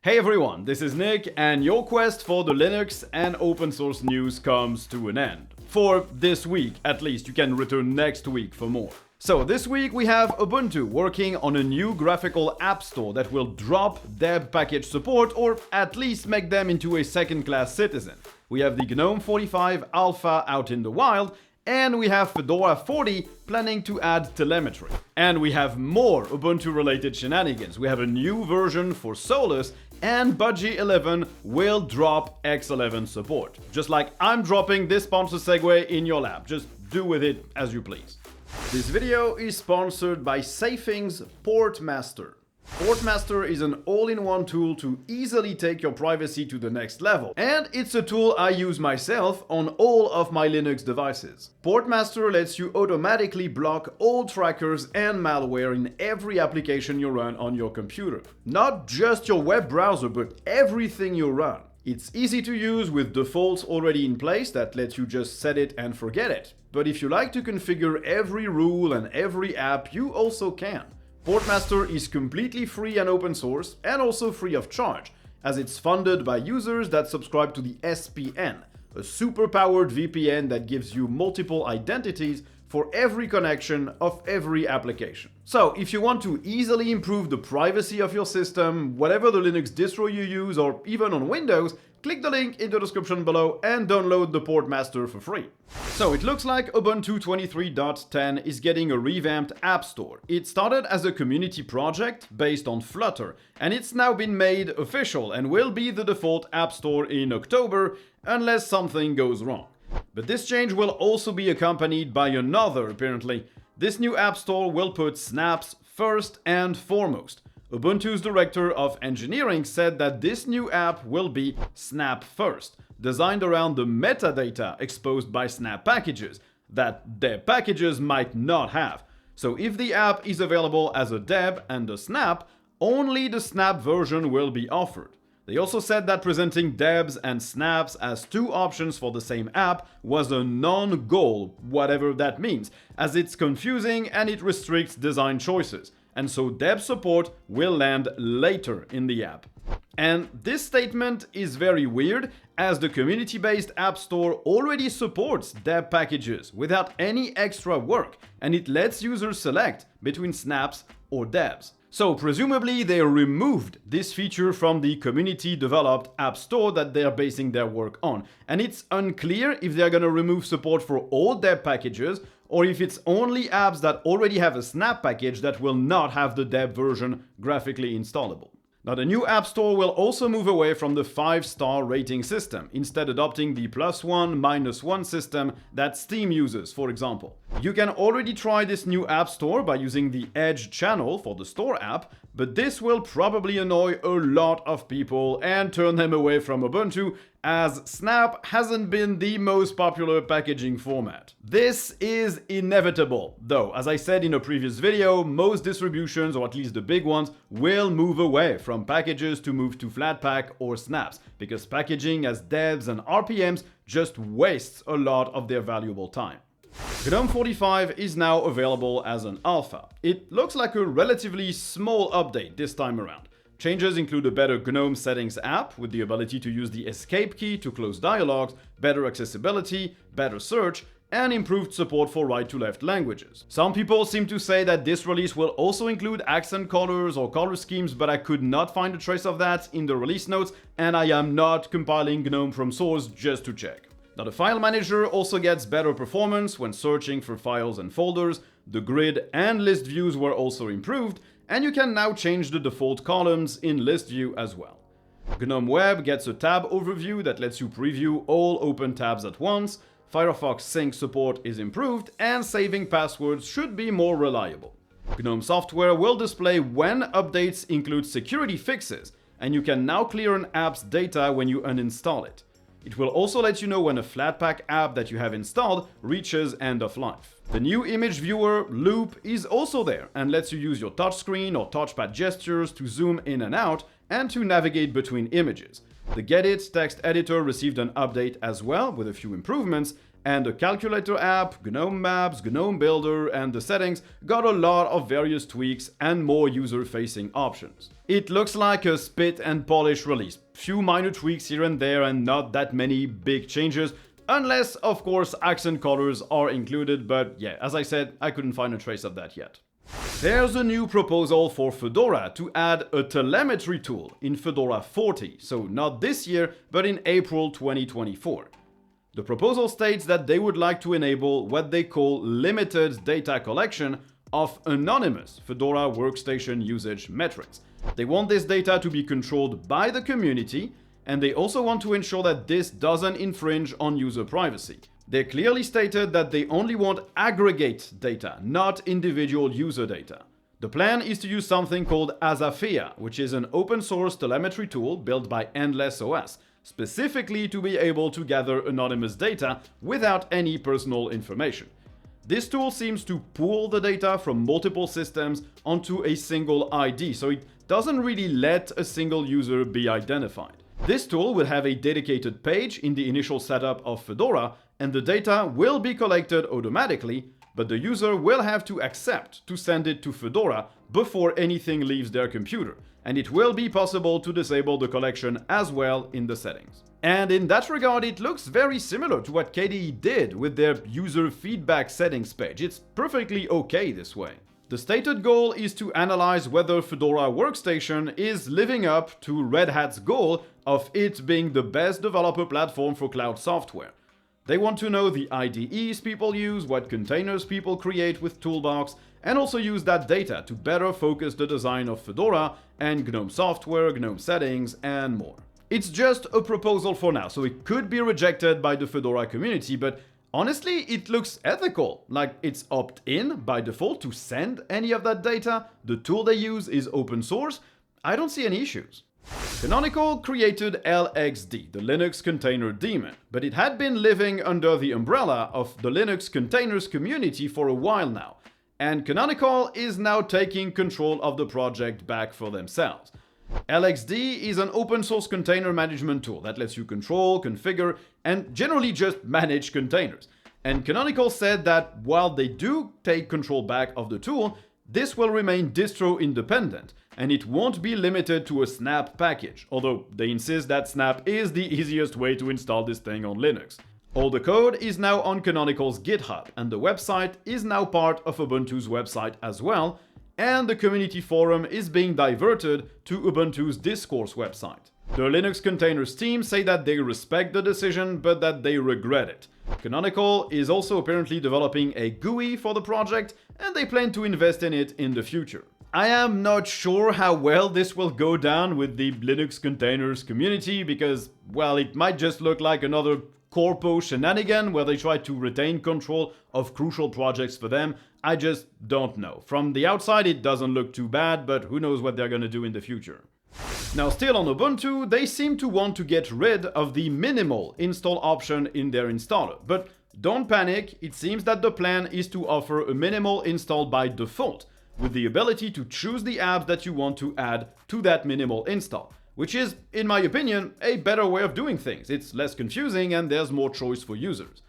Hey everyone, this is Nick, and your quest for the Linux and open source news comes to an end. For this week, at least. You can return next week for more. So this week we have Ubuntu working on a new graphical app store that will drop deb package support, or at least make them into a second-class citizen. We have the GNOME 45 alpha out in the wild, and we have Fedora 40 planning to add telemetry. And we have more Ubuntu-related shenanigans. We have a new version for Solus, and Budgie 11 will drop X11 support. Just like I'm dropping this sponsor segue in your lap. Just do with it as you please. This video is sponsored by Safing's Portmaster. Portmaster is an all-in-one tool to easily take your privacy to the next level, and it's a tool I use myself on all of my Linux devices. Portmaster lets you automatically block all trackers and malware in every application you run on your computer. Not just your web browser, but everything you run. It's easy to use with defaults already in place that let you just set it and forget it. But if you like to configure every rule and every app, you also can. Portmaster is completely free and open source, and also free of charge, as it's funded by users that subscribe to the SPN, a super-powered VPN that gives you multiple identities for every connection of every application. So, if you want to easily improve the privacy of your system, whatever the Linux distro you use, or even on Windows, click the link in the description below and download the Portmaster for free. So it looks like Ubuntu 23.10 is getting a revamped app store. It started as a community project based on Flutter, and it's now been made official and will be the default app store in October, unless something goes wrong. But this change will also be accompanied by another, apparently. This new app store will put snaps first and foremost. Ubuntu's director of engineering said that this new app will be Snap First, designed around the metadata exposed by Snap packages that deb packages might not have. So if the app is available as a deb and a snap, only the snap version will be offered. They also said that presenting debs and snaps as two options for the same app was a non-goal, whatever that means, as it's confusing and it restricts design choices. And so deb support will land later in the app. And this statement is very weird, as the community-based app store already supports deb packages without any extra work, and it lets users select between snaps or debs. So presumably they removed this feature from the community-developed app store that they're basing their work on, and it's unclear if they're gonna remove support for all deb packages, or if it's only apps that already have a snap package that will not have the deb version graphically installable. Now, the new App Store will also move away from the 5-star rating system, instead adopting the +1, -1 system that Steam uses, for example. You can already try this new App Store by using the Edge channel for the Store app, but this will probably annoy a lot of people and turn them away from Ubuntu, as Snap hasn't been the most popular packaging format. This is inevitable, though. As I said in a previous video, most distributions, or at least the big ones, will move away from packages to move to Flatpak or snaps, because packaging as devs and RPMs just wastes a lot of their valuable time. GNOME 45 is now available as an alpha. It looks like a relatively small update this time around. Changes include a better GNOME settings app with the ability to use the escape key to close dialogues, better accessibility, better search, and improved support for right-to-left languages. Some people seem to say that this release will also include accent colors or color schemes, but I could not find a trace of that in the release notes, and I am not compiling GNOME from source just to check. Now, the file manager also gets better performance when searching for files and folders, the grid and list views were also improved, and you can now change the default columns in list view as well. GNOME Web gets a tab overview that lets you preview all open tabs at once, Firefox sync support is improved, and saving passwords should be more reliable. GNOME software will display when updates include security fixes, and you can now clear an app's data when you uninstall it. It will also let you know when a Flatpak app that you have installed reaches end of life. The new image viewer, Loop, is also there and lets you use your touchscreen or touchpad gestures to zoom in and out and to navigate between images. The Gedit text editor received an update as well with a few improvements, and the calculator app, GNOME Maps, GNOME Builder, and the settings got a lot of various tweaks and more user-facing options. It looks like a spit and polish release. Few minor tweaks here and there and not that many big changes, unless, of course, accent colors are included, but yeah, as I said, I couldn't find a trace of that yet. There's a new proposal for Fedora to add a telemetry tool in Fedora 40, so not this year, but in April 2024. The proposal states that they would like to enable what they call limited data collection of anonymous Fedora workstation usage metrics. They want this data to be controlled by the community, and they also want to ensure that this doesn't infringe on user privacy. They clearly stated that they only want aggregate data, not individual user data. The plan is to use something called Azafea, which is an open source telemetry tool built by Endless OS, specifically to be able to gather anonymous data without any personal information. This tool seems to pool the data from multiple systems onto a single ID, so it doesn't really let a single user be identified. This tool will have a dedicated page in the initial setup of Fedora, and the data will be collected automatically, but the user will have to accept to send it to Fedora before anything leaves their computer, and it will be possible to disable the collection as well in the settings. And in that regard, it looks very similar to what KDE did with their user feedback settings page. It's perfectly okay this way. The stated goal is to analyze whether Fedora Workstation is living up to Red Hat's goal of it being the best developer platform for cloud software. They want to know the IDEs people use, what containers people create with Toolbox, and also use that data to better focus the design of Fedora and GNOME software, GNOME settings, and more. It's just a proposal for now, so it could be rejected by the Fedora community, but honestly, it looks ethical, like it's opt-in by default to send any of that data, the tool they use is open source, I don't see any issues. Canonical created LXD, the Linux Container Daemon, but it had been living under the umbrella of the Linux containers community for a while now, and Canonical is now taking control of the project back for themselves. LXD is an open source container management tool that lets you control, configure, and generally just manage containers. And Canonical said that while they do take control back of the tool, this will remain distro independent, and it won't be limited to a snap package, although they insist that snap is the easiest way to install this thing on Linux. All the code is now on Canonical's GitHub, and the website is now part of Ubuntu's website as well, and the community forum is being diverted to Ubuntu's Discourse website. The Linux Containers team say that they respect the decision, but that they regret it. Canonical is also apparently developing a GUI for the project, and they plan to invest in it in the future. I am not sure how well this will go down with the Linux Containers community, because, well, it might just look like another corpo shenanigan where they try to retain control of crucial projects for them. I just don't know. From the outside it doesn't look too bad, but who knows what they're gonna do in the future. Now, still on Ubuntu, they seem to want to get rid of the minimal install option in their installer. But don't panic, it seems that the plan is to offer a minimal install by default, with the ability to choose the apps that you want to add to that minimal install, which is, in my opinion, a better way of doing things. It's less confusing and there's more choice for users.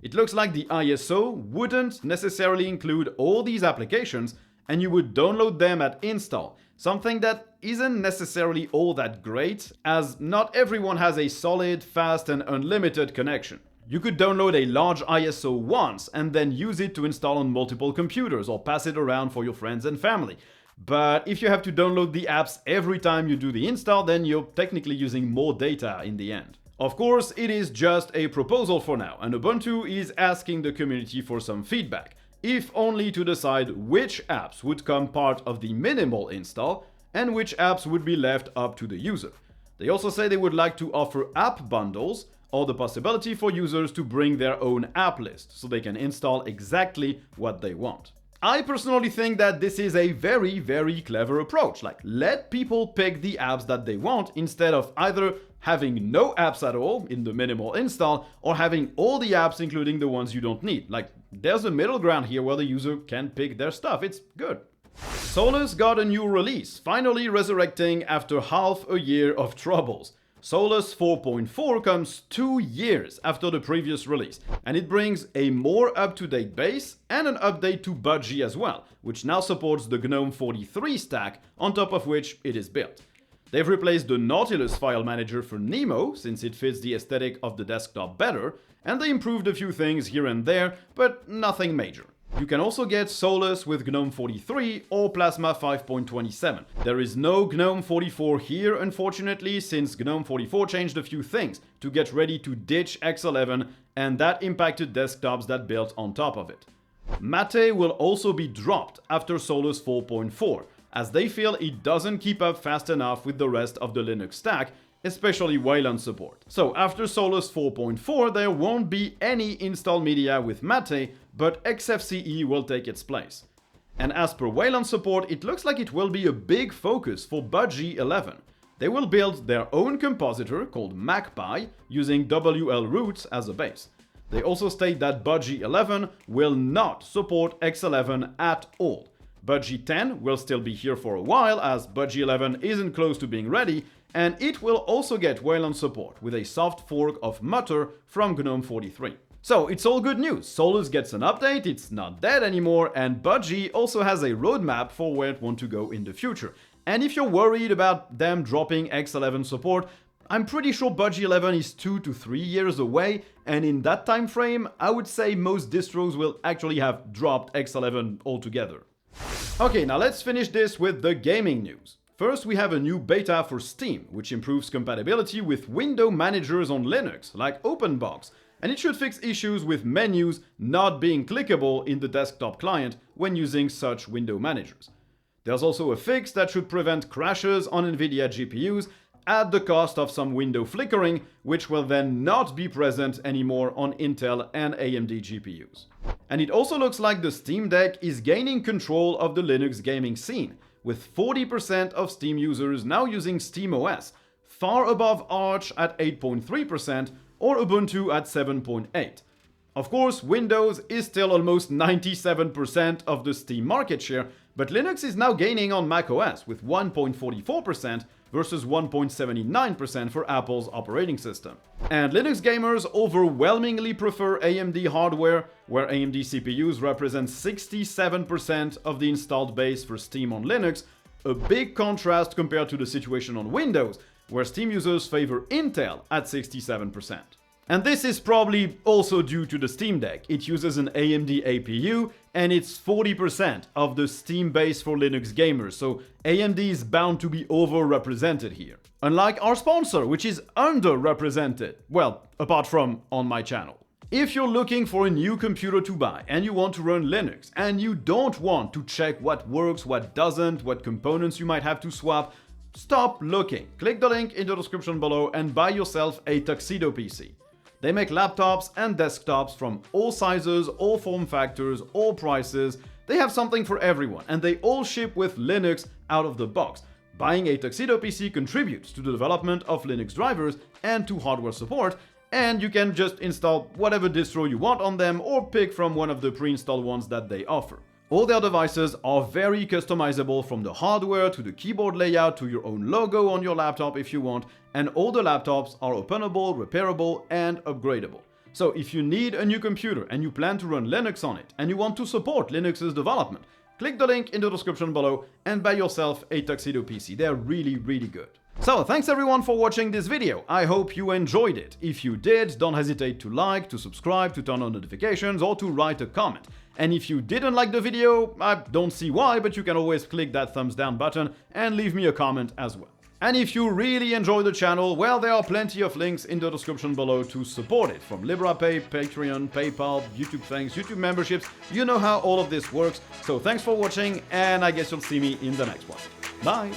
It looks like the ISO wouldn't necessarily include all these applications, and you would download them at install, something that isn't necessarily all that great, as not everyone has a solid, fast, and unlimited connection. You could download a large ISO once and then use it to install on multiple computers or pass it around for your friends and family. But if you have to download the apps every time you do the install, then you're technically using more data in the end. Of course, it is just a proposal for now, and Ubuntu is asking the community for some feedback, if only to decide which apps would come part of the minimal install and which apps would be left up to the user. They also say they would like to offer app bundles, or the possibility for users to bring their own app list, so they can install exactly what they want. I personally think that this is a very, very clever approach. Like, let people pick the apps that they want instead of either having no apps at all in the minimal install or having all the apps including the ones you don't need. Like, there's a middle ground here where the user can pick their stuff. It's good. Solus got a new release, finally resurrecting after half a year of troubles. Solus 4.4 comes 2 years after the previous release, and it brings a more up-to-date base and an update to Budgie as well, which now supports the GNOME 43 stack, on top of which it is built. They've replaced the Nautilus file manager for Nemo, since it fits the aesthetic of the desktop better, and they improved a few things here and there, but nothing major. You can also get Solus with GNOME 43 or Plasma 5.27. There is no GNOME 44 here, unfortunately, since GNOME 44 changed a few things to get ready to ditch X11, and that impacted desktops that built on top of it. Mate will also be dropped after Solus 4.4, as they feel it doesn't keep up fast enough with the rest of the Linux stack, especially Wayland support. So after Solus 4.4, there won't be any install media with Mate, but XFCE will take its place. And as per Wayland support, it looks like it will be a big focus for Budgie 11. They will build their own compositor called Magpie, using WL roots as a base. They also state that Budgie 11 will not support X11 at all. Budgie 10 will still be here for a while, as Budgie 11 isn't close to being ready, and it will also get Wayland support with a soft fork of Mutter from GNOME 43. So it's all good news. Solus gets an update, it's not dead anymore, and Budgie also has a roadmap for where it wants to go in the future. And if you're worried about them dropping X11 support, I'm pretty sure Budgie 11 is 2 to 3 years away, and in that time frame, I would say most distros will actually have dropped X11 altogether. Okay, now let's finish this with the gaming news. First, we have a new beta for Steam, which improves compatibility with window managers on Linux, like OpenBox, and it should fix issues with menus not being clickable in the desktop client when using such window managers. There's also a fix that should prevent crashes on NVIDIA GPUs at the cost of some window flickering, which will then not be present anymore on Intel and AMD GPUs. And it also looks like the Steam Deck is gaining control of the Linux gaming scene, with 40% of Steam users now using SteamOS, far above Arch at 8.3% or Ubuntu at 7.8%. Of course, Windows is still almost 97% of the Steam market share, but Linux is now gaining on macOS with 1.44% versus 1.79% for Apple's operating system. And Linux gamers overwhelmingly prefer AMD hardware, where AMD CPUs represent 67% of the installed base for Steam on Linux, a big contrast compared to the situation on Windows, where Steam users favor Intel at 67%. And this is probably also due to the Steam Deck. It uses an AMD APU, and it's 40% of the Steam base for Linux gamers, so AMD is bound to be overrepresented here. Unlike our sponsor, which is underrepresented, well, apart from on my channel. If you're looking for a new computer to buy and you want to run Linux, and you don't want to check what works, what doesn't, what components you might have to swap, stop looking. Click the link in the description below and buy yourself a Tuxedo PC. They make laptops and desktops from all sizes, all form factors, all prices. They have something for everyone, and they all ship with Linux out of the box. Buying a Tuxedo PC contributes to the development of Linux drivers and to hardware support, and you can just install whatever distro you want on them or pick from one of the pre-installed ones that they offer. All their devices are very customizable, from the hardware to the keyboard layout to your own logo on your laptop if you want, and all the laptops are openable, repairable, and upgradable. So if you need a new computer and you plan to run Linux on it and you want to support Linux's development, click the link in the description below and buy yourself a Tuxedo PC. They're really, really good. So thanks everyone for watching this video. I hope you enjoyed it. If you did, don't hesitate to like, to subscribe, to turn on notifications, or to write a comment. And if you didn't like the video, I don't see why, but you can always click that thumbs down button and leave me a comment as well. And if you really enjoy the channel, well, there are plenty of links in the description below to support it, from LibraPay, Patreon, PayPal, YouTube thanks, YouTube memberships. You know how all of this works. So thanks for watching, and I guess you'll see me in the next one. Bye!